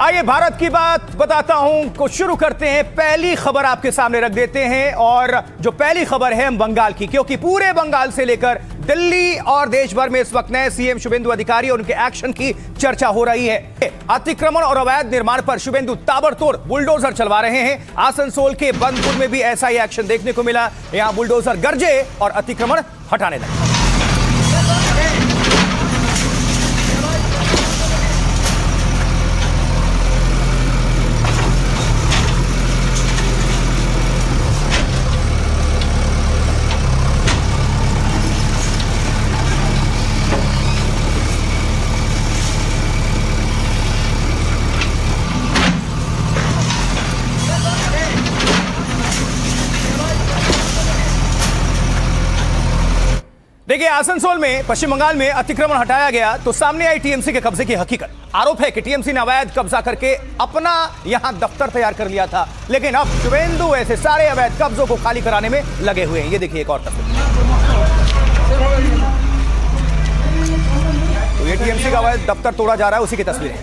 आइए भारत की बात बताता हूं को शुरू करते हैं। पहली खबर आपके सामने रख देते हैं और जो पहली खबर है बंगाल की, क्योंकि पूरे बंगाल से लेकर दिल्ली और देश भर में इस वक्त नए सीएम शुभेंदु अधिकारी और उनके एक्शन की चर्चा हो रही है। अतिक्रमण और अवैध निर्माण पर शुभेंदु ताबड़तोड़ बुलडोजर चलवा रहे हैं। आसनसोल के बंदपुर में भी ऐसा ही एक्शन देखने को मिला। यहां बुलडोजर गरजे और अतिक्रमण हटाने लगे। देखिए, आसनसोल में पश्चिम बंगाल में अतिक्रमण हटाया गया तो सामने आई टीएमसी के कब्जे की हकीकत। आरोप है कि टीएमसी ने अवैध कब्जा करके अपना यहां दफ्तर तैयार कर लिया था, लेकिन अब शुभेंदु ऐसे सारे अवैध कब्जों को खाली कराने में लगे हुए हैं। ये देखिए एक और तस्वीर। तो ये टीएमसी का अवैध दफ्तर तोड़ा जा रहा है, उसी की तस्वीर है।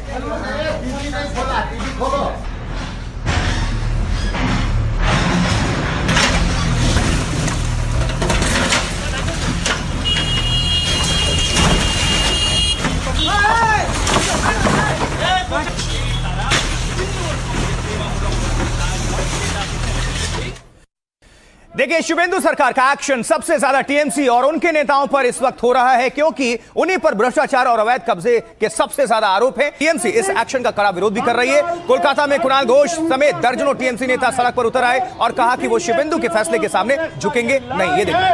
देखिए, शुभेंदु सरकार का एक्शन सबसे ज्यादा टीएमसी और उनके नेताओं पर इस वक्त हो रहा है, क्योंकि उन्हीं पर भ्रष्टाचार और अवैध कब्जे के सबसे ज्यादा आरोप है। टीएमसी इस एक्शन का कड़ा विरोध भी कर रही है। कोलकाता में कुणाल घोष समेत दर्जनों टीएमसी नेता सड़क पर उतर आए और कहा कि वो शुभेंदु के फैसले के सामने झुकेंगे नहीं। ये देखिए,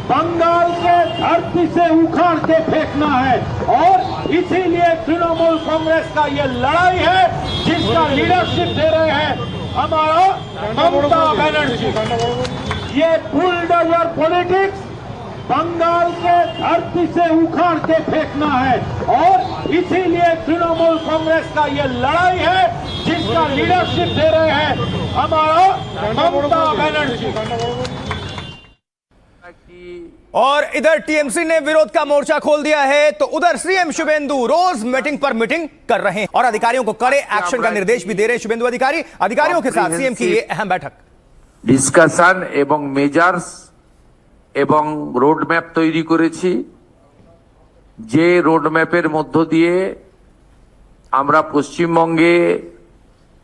बंगाल के धरती से उखाड़ के फेंकना है और इसीलिए तृणमूल कांग्रेस का ये लड़ाई है, जिसका लीडरशिप दे रहे हैं हमारा ममता बनर्जी। ये बुलडोजर पॉलिटिक्स बंगाल के धरती से उखाड़ के फेंकना है और इसीलिए तृणमूल कांग्रेस का ये लड़ाई है, जिसका लीडरशिप दे रहे हैं हमारा ममता बनर्जी। और इधर टीएमसी ने विरोध का मोर्चा खोल दिया है तो उधर सीएम शुभेंदु रोज मीटिंग पर मीटिंग कर रहे हैं और अधिकारियों को कड़े एक्शन का निर्देश भी दे रहे हैं। शुभेंदु अधिकारियों के साथ सीएम की ये अहम बैठक। डिस्कशन एवं मेजर्स एवं रोड मैप तैरी करेছি, যে রোড ম্যাপের মধ্য দিয়ে আমরা পশ্চিমবঙ্গে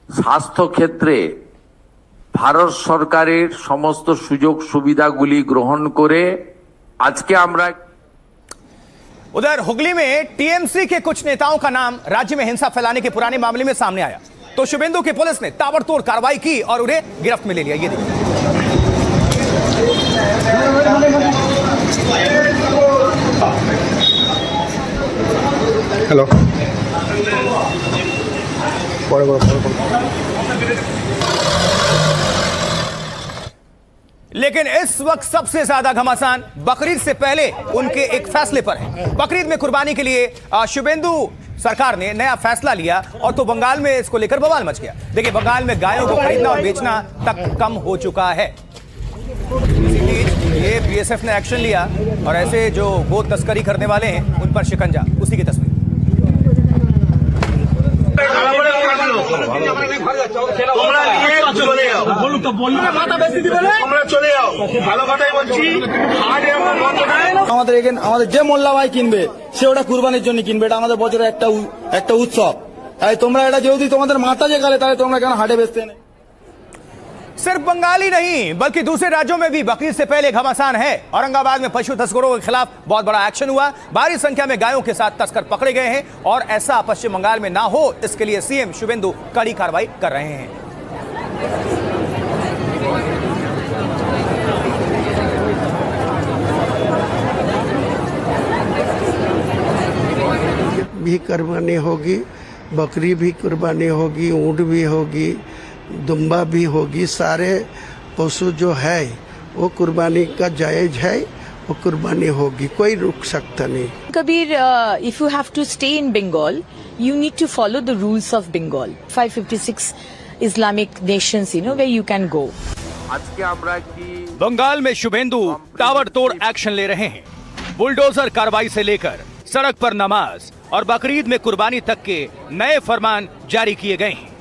স্বাস্থ্য ক্ষেত্রে ভারত সরকারের সমস্ত সুযোগ সুবিধাগুলি গ্রহণ করে আজকে আমরা। उधर हुगली में टीएमसी के कुछ नेताओं का नाम राज्य में हिंसा फैलाने के पुराने मामले में सामने आया तो शुभेंदु की पुलिस ने ताबड़तोड़ कार्रवाई की और उन्हें गिरफ्त में ले लिया। ये देखिए, हेलो लेकिन इस वक्त सबसे ज्यादा घमासान बकरीद से पहले उनके एक फैसले पर है। बकरीद में कुर्बानी के लिए शुभेंदु सरकार ने नया फैसला लिया और तो बंगाल में इसको लेकर बवाल मच गया। देखिए, बंगाल में गायों को खरीदना और बेचना तक कम हो चुका है। इसी बीच ये बीएसएफ ने एक्शन लिया और ऐसे जो गो तस्करी करने वाले हैं उन पर शिकंजा। उसी की तस्वीर। যে মোল্লা ভাই কিনবে সে ওটা কুরবানির জন্য কিনবে, এটা আমাদের বছরে একটা উৎসব। তাই তোমরা এটা যদি তোমাদের মাথা যে গেলে তাহলে তোমরা কেন হাটে বেচতে নেই? सिर्फ बंगाल ही नहीं बल्कि दूसरे राज्यों में भी बकरीद से पहले घमासान है। औरंगाबाद में पशु तस्करों के खिलाफ बहुत बड़ा एक्शन हुआ। भारी संख्या में गायों के साथ तस्कर पकड़े गए हैं और ऐसा पश्चिम बंगाल में ना हो इसके लिए सीएम शुभेंदु कड़ी कार्रवाई कर रहे हैं। भी कुर्बानी होगी, बकरी भी कुर्बानी होगी, ऊँट भी होगी, दुम्बा भी होगी। सारे पशु जो है वो कुर्बानी का जायज है, वो कुर्बानी होगी, कोई रुक सकता नहीं। Kabir, if you have to stay in Bengal, you need to follow the rules of Bengal. 556 Islamic nations, where you can go. Bengal में शुभेंदु ताबड़तोड़ एक्शन ले रहे हैं। बुलडोजर कार्रवाई से लेकर सड़क पर नमाज और बकरीद में कुर्बानी तक के नए फरमान जारी किए गए हैं।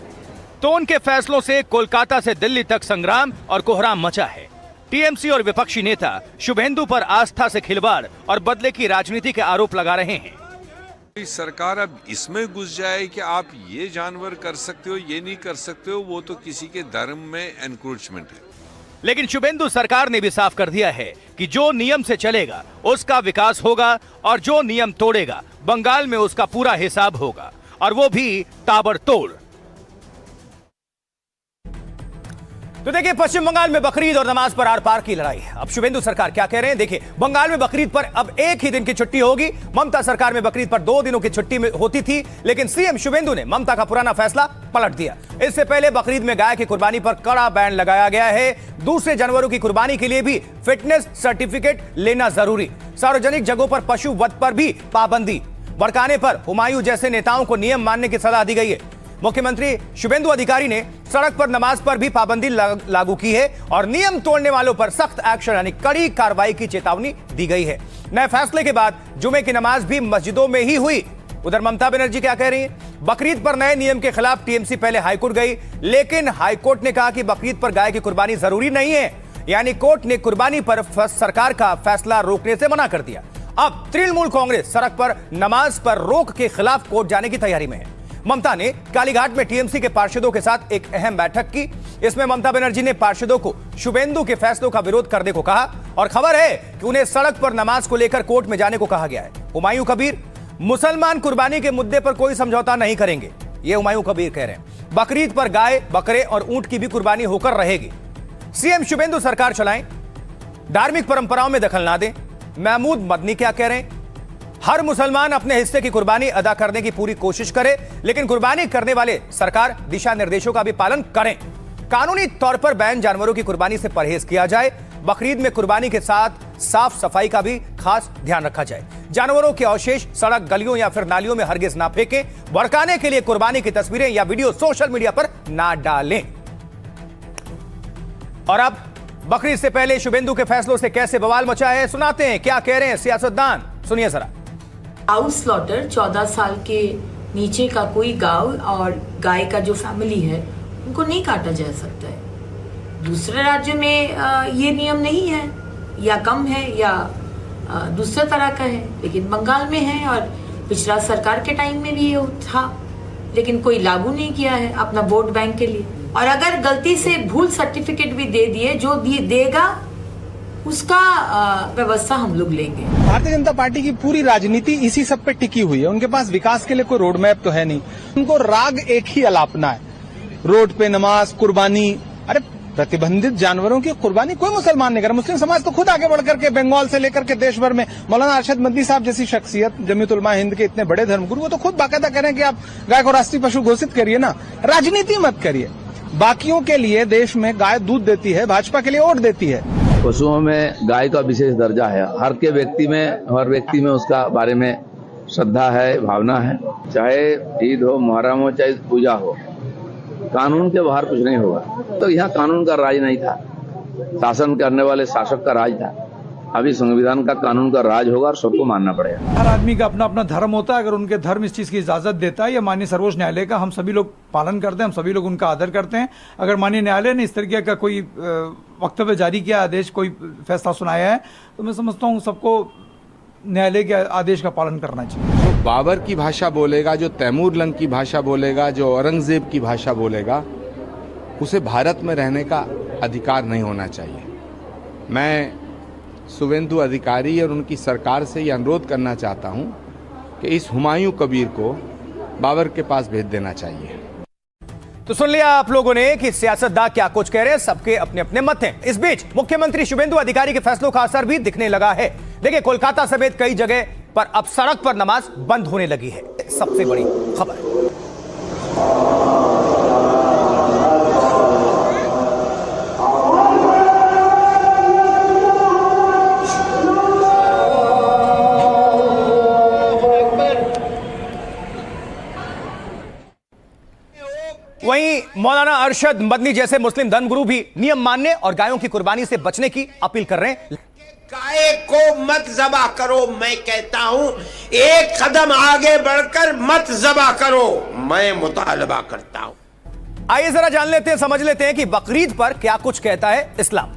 तो उनके फैसलों से कोलकाता से दिल्ली तक संग्राम और कोहराम मचा है। टीएमसी और विपक्षी नेता शुभेंदु पर आस्था से खिलवाड़ और बदले की राजनीति के आरोप लगा रहे हैं। सरकार अब इसमें घुस जाए कि आप ये जानवर कर सकते हो, ये नहीं कर सकते हो, वो तो किसी के धर्म में एनक्रोचमेंट है। लेकिन शुभेंदु सरकार ने भी साफ कर दिया है कि जो नियम से चलेगा उसका विकास होगा और जो नियम तोड़ेगा बंगाल में उसका पूरा हिसाब होगा, और वो भी ताबड़तोड़। तो देखिए, पश्चिम बंगाल में बकरीद और नमाज पर आर पार की लड़ाई है। अब शुभेंदु सरकार क्या कह रहे हैं देखिए। बंगाल में बकरीद पर अब एक ही दिन की छुट्टी होगी। ममता सरकार में बकरीद पर 2 दिनों की छुट्टी में होती थी, लेकिन सीएम शुभेंदु ने ममता का पुराना फैसला पलट दिया। इससे पहले बकरीद में गाय की कुर्बानी पर कड़ा बैन लगाया गया है। दूसरे जानवरों की कुर्बानी के लिए भी फिटनेस सर्टिफिकेट लेना जरूरी। सार्वजनिक जगहों पर पशु वध पर भी पाबंदी। बरकाने पर हुमायूं जैसे नेताओं को नियम मानने की सलाह दी गई है। मुख्यमंत्री शुभेंदु अधिकारी ने सड़क पर नमाज पर भी पाबंदी लागू की है और नियम तोड़ने वालों पर सख्त एक्शन यानी कड़ी कार्रवाई की चेतावनी दी गई है। नए फैसले के बाद जुमे की नमाज भी मस्जिदों में ही हुई। उधर ममता बनर्जी क्या कह रही हैं? बकरीद पर नए नियम के खिलाफ टीएमसी पहले हाईकोर्ट गई, लेकिन हाईकोर्ट ने कहा कि बकरीद पर गाय की कुर्बानी जरूरी नहीं है, यानी कोर्ट ने कुर्बानी पर सरकार का फैसला रोकने से मना कर दिया। अब तृणमूल कांग्रेस सड़क पर नमाज पर रोक के खिलाफ कोर्ट जाने की तैयारी में है। ममता ने कालीघाट में टीएमसी के पार्षदों के साथ एक अहम बैठक की। इसमें ममता बनर्जी ने पार्षदों को शुभेंदु के फैसलों का विरोध करने को कहा और खबर है कि उन्हें सड़क पर नमाज को लेकर कोर्ट में जाने को कहा गया है। हुमायूं कबीर, मुसलमान कुर्बानी के मुद्दे पर कोई समझौता नहीं करेंगे, ये हुमायूं कबीर कह रहे हैं। बकरीद पर गाय, बकरे और ऊंट की भी कुर्बानी होकर रहेगी। सीएम शुभेंदु सरकार चलाएं, धार्मिक परंपराओं में दखल ना दें। महमूद मदनी क्या कह रहे हैं? हर मुसलमान अपने हिस्से की कुर्बानी अदा करने की पूरी कोशिश करे, लेकिन कुर्बानी करने वाले सरकार दिशा निर्देशों का भी पालन करें। कानूनी तौर पर बैन जानवरों की कुर्बानी से परहेज किया जाए। बकरीद में कुर्बानी के साथ साफ सफाई का भी खास ध्यान रखा जाए। जानवरों के अवशेष सड़क, गलियों या फिर नालियों में हरगिज ना फेंकें। भड़काने के लिए कुर्बानी की तस्वीरें या वीडियो सोशल मीडिया पर ना डालें। और अब बकरीद से पहले शुभेंदु के फैसलों से कैसे बवाल मचा है, सुनाते हैं क्या कह रहे हैं सियासतदान। सुनिए जरा। काउ स्लॉटर 14 साल के नीचे का कोई गाय और गाय का जो फैमिली है उनको नहीं काटा जा सकता है। दूसरे राज्य में ये नियम नहीं है या कम है या दूसरे तरह का है, लेकिन बंगाल में है और पिछला सरकार के टाइम में भी ये था, लेकिन कोई लागू नहीं किया है अपना वोट बैंक के लिए। और अगर गलती से भूल सर्टिफिकेट भी दे दिए, जो देगा उसका व्यवस्था हम लोग लेंगे। भारतीय जनता पार्टी की पूरी राजनीति इसी सब पे टिकी हुई है। उनके पास विकास के लिए कोई रोड मैप तो है नहीं। उनको राग एक ही अलापना है, रोड पे नमाज, कुर्बानी। अरे प्रतिबंधित जानवरों की कुर्बानी कोई मुसलमान नहीं कर रहा। मुस्लिम समाज तो खुद आगे बढ़कर के बंगाल से लेकर के देश भर में मौलाना अरशद मदनी साहब जैसी शख्सियत, जमीयत उलमा हिंद के इतने बड़े धर्मगुरु, वो तो खुद बाकायदा कह रहे हैं कि आप गाय को राष्ट्रीय पशु घोषित करिए ना, राजनीति मत करिए। बाकियों के लिए देश में गाय दूध देती है, भाजपा के लिए वोट देती है। पशुओं में गाय का विशेष दर्जा है। हर व्यक्ति में उसका बारे में श्रद्धा है, भावना है। चाहे ईद हो, मुहर्रम हो, चाहे पूजा हो, कानून के बाहर कुछ नहीं होगा। तो यहाँ कानून का राज नहीं था, शासन करने वाले शासक का राज था। अभी संविधान का, कानून का राज होगा और सबको मानना पड़ेगा। हर आदमी का अपना अपना धर्म होता है। अगर उनके धर्म इस चीज की इजाजत देता है या माननीय सर्वोच्च न्यायालय का हम सभी लोग पालन करते हैं, हम सभी लोग उनका आदर करते हैं। अगर माननीय न्यायालय ने इस तरीके का कोई वक्तव्य जारी किया, आदेश, कोई फैसला सुनाया है, तो मैं समझता हूँ सबको न्यायालय के आदेश का पालन करना चाहिए। जो बाबर की भाषा बोलेगा, जो तैमूर लंग की भाषा बोलेगा, जो औरंगजेब की भाषा बोलेगा, उसे भारत में रहने का अधिकार नहीं होना चाहिए। मैं शुभेंदु अधिकारी और उनकी सरकार से ये अनुरोध करना चाहता हूं कि इस हुमायूं कबीर को बाबर के पास भेज देना चाहिए। तो सुन लिया आप लोगों ने कि सियासतदान क्या कुछ कह रहे हैं, सबके अपने अपने मत हैं। इस बीच मुख्यमंत्री शुभेंदु अधिकारी के फैसलों का असर भी दिखने लगा है। देखिए, कोलकाता समेत कई जगह पर अब सड़क पर नमाज बंद होने लगी है। सबसे बड़ी खबर। वहीं मौलाना अरशद मदनी जैसे मुस्लिम धर्मगुरु भी नियम मानने और गायों की कुर्बानी से बचने की अपील कर रहे हैं। गाय को मत ज़बा करो, मैं कहता हूं एक कदम आगे बढ़कर मत ज़बा करो, मैं मुतालबा करता हूं। आइए जरा जान लेते हैं, समझ लेते हैं कि बकरीद पर क्या कुछ कहता है इस्लाम।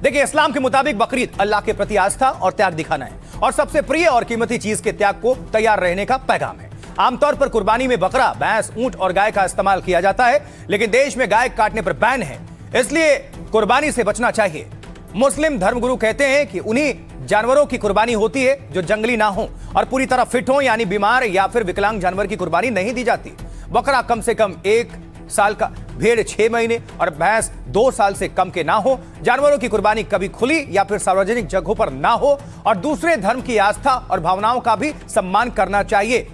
देखिए, इस्लाम के मुताबिक बकरीद अल्लाह के प्रति आस्था और त्याग दिखाना है और सबसे प्रिय और कीमती चीज के त्याग को तैयार रहने का पैगाम है। आमतौर पर कुर्बानी में बकरा, भैंस, ऊंट और गाय का इस्तेमाल किया जाता है, लेकिन देश में गाय काटने पर बैन है, इसलिए कुर्बानी से बचना चाहिए। मुस्लिम धर्मगुरु कहते हैं कि उन्हीं जानवरों की कुर्बानी होती है जो जंगली ना हो और पूरी तरह फिट हो, यानी बीमार या फिर विकलांग जानवर की कुर्बानी नहीं दी जाती। बकरा कम से कम 1 साल का, भेड़ 6 महीने और भैंस 2 साल से कम के ना हो। जानवरों की कुर्बानी कभी खुली या फिर सार्वजनिक जगहों पर ना हो और दूसरे धर्म की आस्था और भावनाओं का भी सम्मान करना चाहिए,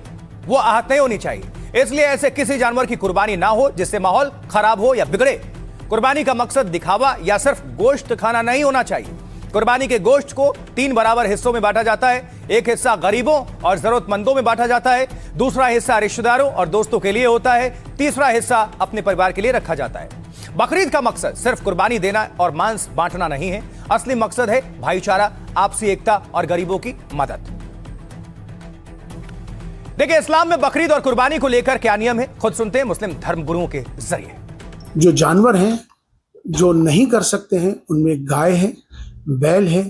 वो आहत नहीं होनी चाहिए। इसलिए ऐसे किसी जानवर की कुर्बानी ना हो जिससे माहौल खराब हो या बिगड़े। कुर्बानी का मकसद दिखावा या सिर्फ गोश्त खाना नहीं होना चाहिए। कुर्बानी के गोश्त को 3 बराबर हिस्सों में बांटा जाता है। एक हिस्सा गरीबों और जरूरतमंदों में बांटा जाता है, दूसरा हिस्सा रिश्तेदारों और दोस्तों के लिए होता है, तीसरा हिस्सा अपने परिवार के लिए रखा जाता है। बकरीद का मकसद सिर्फ कुर्बानी देना और मांस बांटना नहीं है, असली मकसद है भाईचारा, आपसी एकता और गरीबों की मदद। देखिए, इस्लाम में बकरीद और कुर्बानी को लेकर क्या नियम है, खुद सुनते हैं मुस्लिम धर्मगुरुओं के जरिए। जो जानवर हैं जो नहीं कर सकते हैं उनमें गाय है, बैल है,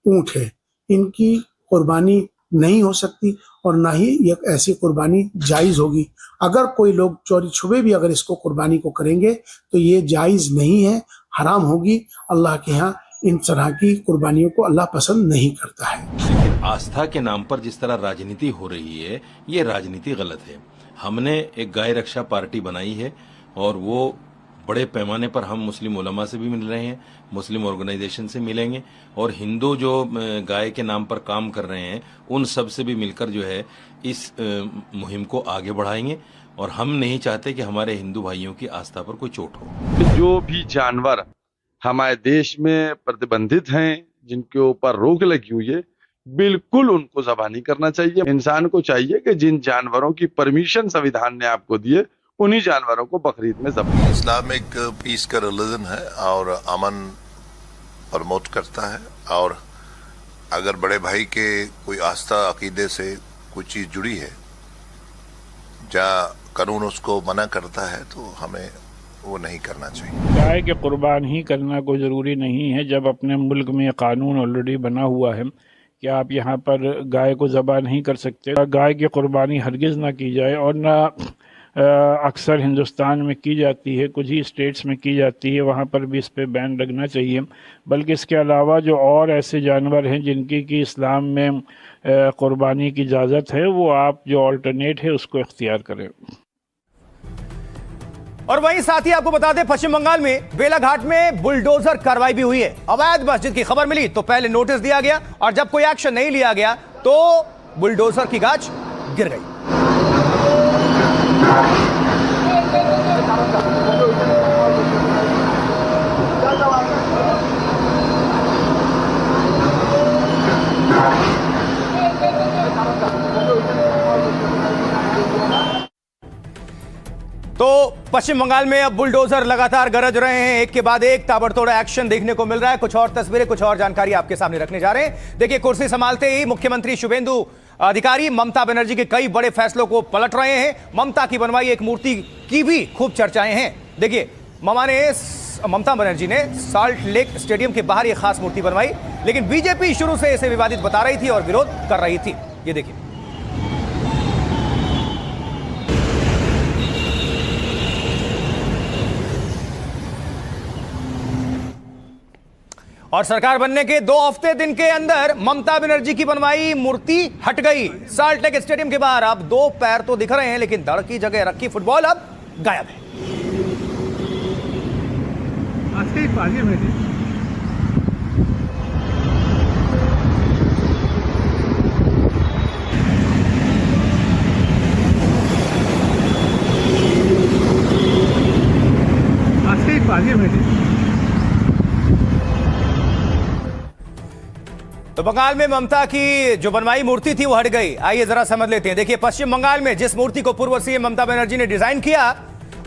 ऊंट है, इनकी कुर्बानी नहीं हो सकती और ना ही ये ऐसी कुर्बानी जायज़ होगी। अगर कोई लोग चोरी छुपे भी अगर इसको कुर्बानी को करेंगे तो ये जायज़ नहीं है, हराम होगी। अल्लाह के यहाँ इन तरह की कुर्बानियों को अल्लाह पसंद नहीं करता है। आस्था के नाम पर जिस तरह राजनीति हो रही है, ये राजनीति गलत है। हमने एक गाय रक्षा पार्टी बनाई है और वो बड़े पैमाने पर हम मुस्लिम उलमा से भी मिल रहे हैं, मुस्लिम ऑर्गेनाइजेशन से मिलेंगे और हिंदू जो गाय के नाम पर काम कर रहे हैं उन सब से भी मिलकर जो है इस मुहिम को आगे बढ़ाएंगे। और हम नहीं चाहते कि हमारे हिंदू भाइयों की आस्था पर कोई चोट हो। जो भी जानवर हमारे देश में प्रतिबंधित हैं, जिनके ऊपर रोक लगी हुई है, बिल्कुल उनको ज़बह नहीं करना चाहिए। इंसान को चाहिए कि जिन जानवरों की परमिशन संविधान ने आपको दी है उन्हीं जानवरों को बकरीद में ज़बह। इस्लाम एक पीस का रिलीजन है और अमन प्रमोट करता है, और अगर बड़े भाई के कोई आस्था अकीदे से कोई चीज़ जुड़ी है, जहाँ कानून उसको मना करता है, तो हमें वो नहीं करना चाहिए। गाय के कुर्बान ही करना कोई ज़रूरी नहीं है। जब अपने मुल्क में कानून ऑलरेडी बना हुआ है कि आप यहाँ पर गाय को ज़बह नहीं कर सकते, गाय की कुर्बानी हरगिज़ ना की जाए और ना अक्सर हिंदुस्तान में की जाती है, कुछ ही स्टेट्स में की जाती है, वहाँ पर भी इस पे बैन लगना चाहिए। बल्कि इसके अलावा जो और ऐसे जानवर हैं जिनकी कि इस्लाम में कुर्बानी की इजाज़त है, वो आप जो अल्टरनेट है उसको इख्तियार करें। और वहीं साथ ही आपको बता दें, पश्चिम बंगाल में बेलाघाट में बुलडोजर कार्रवाई भी हुई है। अवैध मस्जिद की खबर मिली तो पहले नोटिस दिया गया और जब कोई एक्शन नहीं लिया गया तो बुलडोजर की गाज गिर गई। तो पश्चिम बंगाल में अब बुलडोजर लगातार गरज रहे हैं, एक के बाद एक ताबड़तोड़ एक्शन देखने को मिल रहा है। कुछ और तस्वीरें, कुछ और जानकारी आपके सामने रखने जा रहे हैं। देखिए, कुर्सी संभालते ही मुख्यमंत्री शुभेंदु अधिकारी ममता बनर्जी के कई बड़े फैसलों को पलट रहे हैं। ममता की बनवाई एक मूर्ति की भी खूब चर्चाएं हैं। देखिए, ममता बनर्जी ने सॉल्ट लेक स्टेडियम के बाहर यह खास मूर्ति बनवाई, लेकिन बीजेपी शुरू से इसे विवादित बता रही थी और विरोध कर रही थी। ये देखिए, और सरकार बनने के 2 हफ्ते दिन के अंदर ममता बनर्जी की बनवाई मूर्ति हट गई सॉल्ट लेक स्टेडियम के बाहर। अब 2 पैर तो दिख रहे हैं, लेकिन धड़ की जगह रखी फुटबॉल अब गायब है। तो बंगाल में ममता की जो बनवाई मूर्ति थी वो हट गई। आइए जरा समझ लेते हैं। देखिए, पश्चिम बंगाल में जिस मूर्ति को पूर्व सीएम ममता बनर्जी ने डिजाइन किया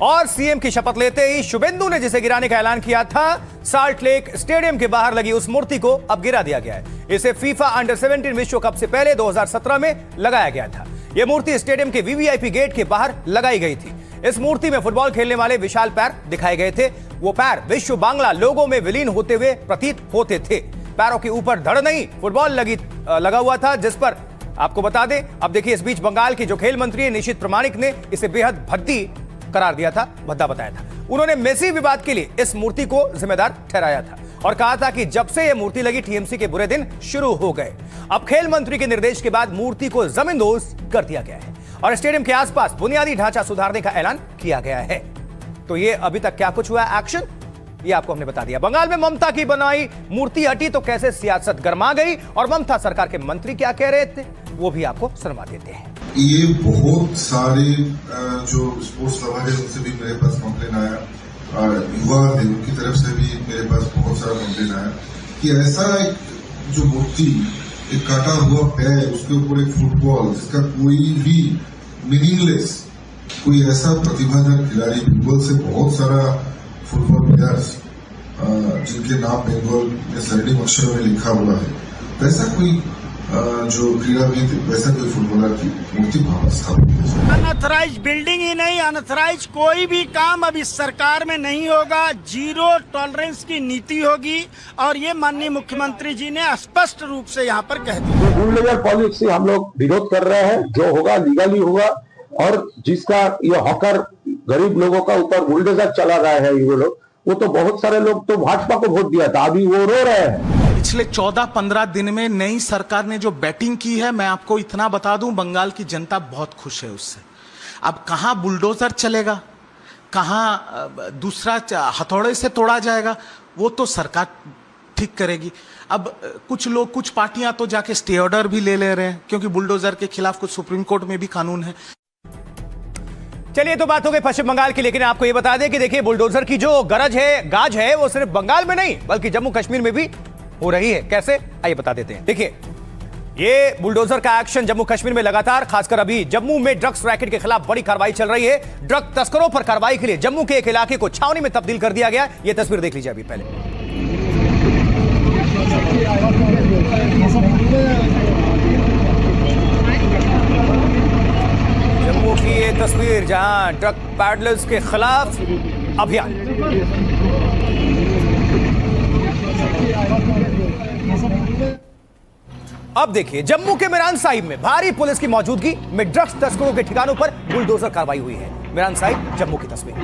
और सीएम की शपथ लेते ही शुभेंदु ने जिसे गिराने का ऐलान किया था, साल्ट लेक स्टेडियम के बाहर लगी उस मूर्ति को अब गिरा दिया गया है। इसे फीफा अंडर 17 विश्व कप से पहले 2017 में लगाया गया था। यह मूर्ति स्टेडियम के वीवीआईपी गेट के बाहर लगाई गई थी। इस मूर्ति में फुटबॉल खेलने वाले विशाल पैर दिखाए गए थे। वो पैर विश्व बांग्ला लोगों में विलीन होते हुए प्रतीत होते थे। पैरों के ऊपर धड़ नहीं, फुटबॉल लगा हुआ था, जिस पर आपको बता दें, अब देखिए, इस बीच बंगाल के जो खेल मंत्री है निशित प्रमाणिक ने इसे बेहद भद्दी करार दिया था, भद्दा बताया था। उन्होंने मेसी विवाद के लिए इस मूर्ति को जिम्मेदार ठहराया था और कहा था कि जब से यह मूर्ति लगी टीएमसी के बुरे दिन शुरू हो गए। अब खेल मंत्री के निर्देश के बाद मूर्ति को जमींदोज कर दिया गया है और स्टेडियम के आसपास बुनियादी ढांचा सुधारने का ऐलान किया गया है। तो ये अभी तक क्या कुछ हुआ एक्शन, ये आपको हमने बता दिया। बंगाल में ममता की बनाई मूर्ति हटी तो कैसे सियासत गर्मा गई और ममता सरकार के मंत्री क्या कह रहे थे, वो भी आपको सुनवा देते हैं। ये बहुत सारे जो स्पोर्ट्स लवर है उनसे भी मेरे पास कंप्लेन आया और युवा देव की तरफ से भी मेरे पास बहुत सारा कंप्लेन आया कि ऐसा एक जो मूर्ति, एक काटा हुआ पैर, उसके ऊपर एक फुटबॉल जिसका कोई भी मीनिंगलेस, कोई ऐसा प्रतिभाधर खिलाड़ी, बंगाल से बहुत सारा फुटबॉल प्लेयर्स जिनके नाम बंगाल में स्वर्णिम अक्षरों में लिखा हुआ है, वैसा कोई जो क्रीड़ाविद, वैसा कोई फुटबॉलर की मूर्ति वापस स्थापित। अनऑथराइज बिल्डिंग ही नहीं, अनऑथराइज कोई भी काम अब इस सरकार में नहीं होगा। जीरो टॉलरेंस की नीति होगी और ये माननीय मुख्यमंत्री जी ने स्पष्ट रूप से यहाँ पर कह दिया। बुलडोजर पॉलिसी हम लोग विरोध कर रहे हैं, जो होगा लीगली होगा और जिसका ये हॉकर गरीब लोगों का ऊपर बुलडोजर चला रहा है ये लोग, वो तो बहुत सारे लोग तो भाजपा को वोट दिया था, अभी वो रो रहे हैं। पिछले 14-15 दिन में नई सरकार ने जो बैटिंग की है, मैं आपको इतना बता दूं, बंगाल की जनता बहुत खुश है उससे। अब कहां बुलडोजर चलेगा, कहां दूसरा हथौड़े से तोड़ा जाएगा, वो तो सरकार ठीक करेगी। अब कुछ लोग, कुछ पार्टियां तो जाके स्टे ऑर्डर भी ले रहे हैं, क्योंकि बुलडोजर के खिलाफ कुछ सुप्रीम कोर्ट में भी कानून है। चलिए, तो बात हो गई पश्चिम बंगाल की, लेकिन आपको यह बता दें कि देखिए, बुलडोजर की जो गाज है वो सिर्फ बंगाल में नहीं बल्कि जम्मू कश्मीर में भी हो रही है। कैसे, आइए बता देते हैं। देखिए, ये बुलडोजर का एक्शन जम्मू कश्मीर में लगातार, खासकर अभी जम्मू में ड्रग्स रैकेट के खिलाफ बड़ी कार्रवाई चल रही है। ड्रग तस्करों पर कार्रवाई के लिए जम्मू के एक इलाके को छावनी में तब्दील कर दिया गया। यह तस्वीर देख लीजिए अभी पहले। जम्मू की ये तस्वीर जहां ड्रग पैडलर्स के खिलाफ अभियान। अब देखिए, जम्मू के मिरान साहिब में भारी पुलिस की मौजूदगी में ड्रग्स तस्करों के ठिकानों पर बुलडोजर कार्रवाई हुई है। मिरान साहिब, जम्मू की तस्वीर।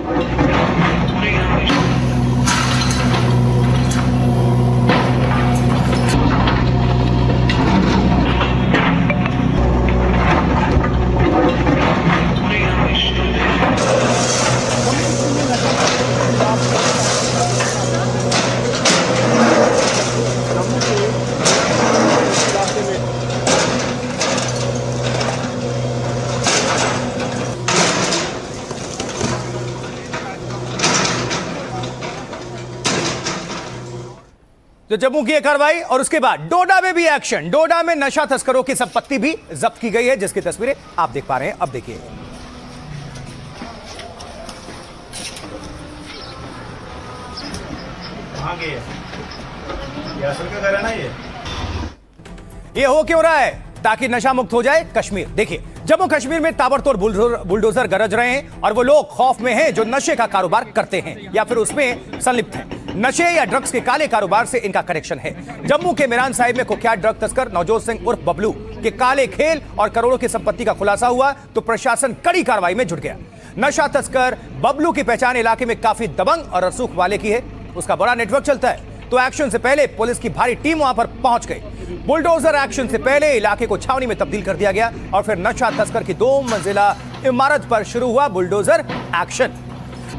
तो जम्मू की कार्रवाई और उसके बाद डोडा में भी एक्शन। डोडा में नशा तस्करों की संपत्ति भी जब्त की गई है, जिसकी तस्वीरें आप देख पा रहे हैं। अब देखिए, ये हो क्यों रहा है? ताकि नशा मुक्त हो जाए कश्मीर। देखिए, जम्मू कश्मीर में ताबड़तोड़ बुलडोजर गरज रहे हैं और वो लोग खौफ में हैं जो नशे का कारोबार करते हैं या फिर उसमें संलिप्त हैं। नशे या ड्रग्स के काले कारोबार से इनका कनेक्शन है। जम्मू के मिरान साहिब में कुख्यात ड्रग तस्कर नवजोत सिंह उर्फ बबलू के काले खेल और करोड़ों की संपत्ति का खुलासा हुआ तो प्रशासन कड़ी कार्रवाई में जुट गया। नशा तस्कर बबलू की पहचान इलाके में काफी दबंग और रसूख वाले की है। उसका बड़ा नेटवर्क चलता है, तो एक्शन से पहले पुलिस की भारी टीम वहां पर पहुंच गई। बुलडोजर एक्शन से पहले इलाके को छावनी में तब्दील कर दिया गया और फिर नशा तस्कर की 2 मंजिला इमारत पर शुरू हुआ बुलडोजर एक्शन।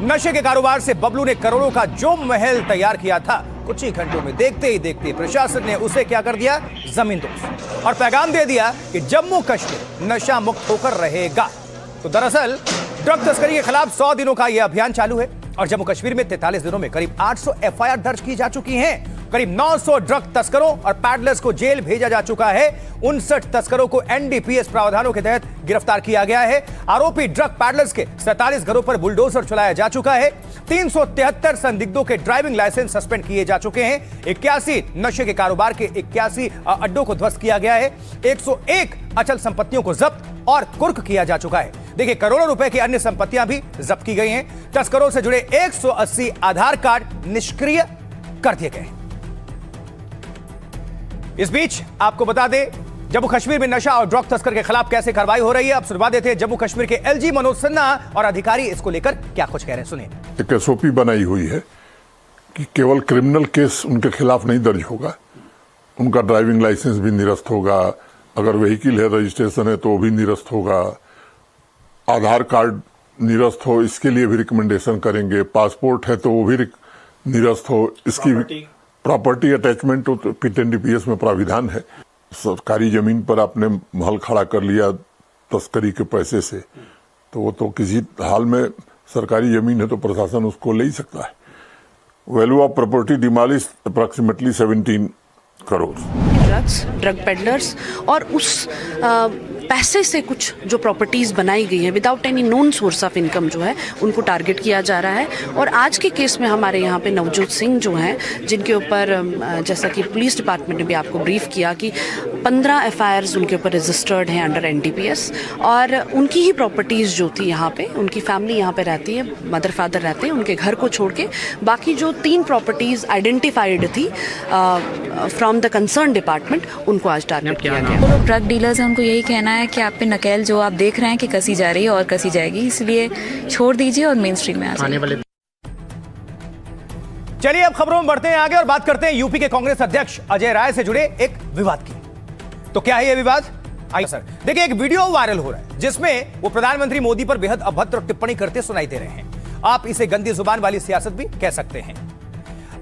नशे के कारोबार से बबलू ने करोड़ों का जो महल तैयार किया था, कुछ ही घंटों में देखते ही देखते प्रशासन ने उसे क्या कर दिया, जमींदोज, और पैगाम दे दिया कि जम्मू कश्मीर नशा मुक्त होकर रहेगा। तो दरअसल ड्रग तस्करी के खिलाफ 100 दिनों का यह अभियान चालू है और जम्मू कश्मीर में 43 दिनों में करीब 800 एफआईआर दर्ज की जा चुकी हैं। करीब 900 ड्रग तस्करों और पैडलर्स को जेल भेजा जा चुका है। 59 तस्करों को एनडीपीएस प्रावधानों के तहत गिरफ्तार किया गया है। आरोपी ड्रग पैडलर्स के 47 घरों पर बुलडोजर चलाया जा चुका है। 373 संदिग्धों के ड्राइविंग लाइसेंस सस्पेंड किए जा चुके हैं। 81 नशे के कारोबार के 81 अड्डों को ध्वस्त किया गया है। 101 अचल संपत्तियों को जब्त और कुर्क किया जा चुका है। देखिए, करोड़ों रुपए की अन्य संपत्तियां भी जब्त की गई हैं। तस्करों से जुड़े 180 आधार कार्ड निष्क्रिय कर दिए गए। इस बीच आपको बता दें, जम्मू कश्मीर में नशा और ड्रग तस्कर के खिलाफ कैसे कार्रवाई हो रही है। अब सुनवा देते हैं जम्मू कश्मीर के एलजी मनोज सिन्हा और अधिकारी इसको लेकर क्या कुछ कह रहे हैं, सुनिए। एक एसओपी बनाई हुई है कि केवल क्रिमिनल केस उनके खिलाफ नहीं दर्ज होगा, उनका ड्राइविंग लाइसेंस भी निरस्त होगा, अगर व्हीकल है, रजिस्ट्रेशन है तो वो भी निरस्त होगा, आधार कार्ड निरस्त हो इसके लिए भी रिकमेंडेशन करेंगे, पासपोर्ट है तो वो भी निरस्त हो, इसकी प्रॉपर्टी अटैचमेंट तो पिट एनडीपीएस में प्राविधान है। सरकारी जमीन पर आपने महल खड़ा कर लिया तस्करी के पैसे से, तो वो तो किसी हाल में सरकारी जमीन है तो प्रशासन उसको ले ही सकता है। Value of property demolish approximately 17 crore. Drug peddlers और उस पैसे से कुछ जो प्रॉपर्टीज बनाई गई हैं without any known source of income जो है उनको टारगेट किया जा रहा है। और आज के केस में हमारे यहाँ पे नवजोत सिंह जो हैं, जिनके ऊपर जैसा कि पुलिस डिपार्टमेंट ने भी आपको ब्रीफ किया कि 15 एफआईआर्स उनके ऊपर रजिस्टर्ड हैं अंडर एनडीपीएस, और उनकी ही प्रॉपर्टीज जो थी यहाँ पे, उनकी फैमिली यहाँ पे रहती है, मदर फादर रहते हैं, उनके घर को छोड़ के बाकी जो 3 प्रॉपर्टीज आइडेंटिफाइड थी फ्रॉम द कंसर्न डिपार्टमेंट, उनको आज टारगेट किया गया। ड्रग डीलर्स हैं, उनको यही कहना है कि आप पे नकेल जो आप देख रहे हैं कि कसी जा रही है और कसी जाएगी, इसलिए छोड़ दीजिए और मेन स्ट्रीम में आ जाइए। चलिए अब खबरों में बढ़ते हैं आगे और बात करते हैं यूपी के कांग्रेस अध्यक्ष अजय राय से जुड़े एक विवाद की। तो क्या है यह विवाद? आइए सर, देखिए, एक वीडियो वायरल हो रहा है जिसमें वो प्रधानमंत्री मोदी पर बेहद अभद्र टिप्पणी करते सुनाई दे रहे हैं। आप इसे गंदी जुबान वाली सियासत भी कह सकते हैं।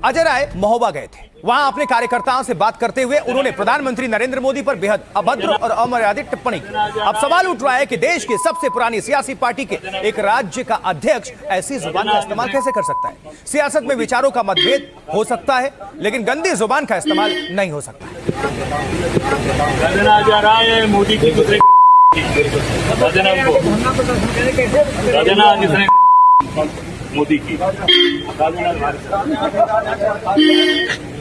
अजय राय महोबा गए थे, वहां अपने कार्यकर्ताओं से बात करते हुए उन्होंने प्रधानमंत्री नरेंद्र मोदी पर बेहद अभद्र और अमर्यादित टिप्पणी की। अब सवाल उठ रहा है कि देश की सबसे पुरानी सियासी पार्टी के एक राज्य का अध्यक्ष ऐसी जुबान का इस्तेमाल कैसे कर सकता है? सियासत में विचारों का मतभेद हो सकता है, लेकिन गंदी जुबान का इस्तेमाल नहीं हो सकता। मोदी की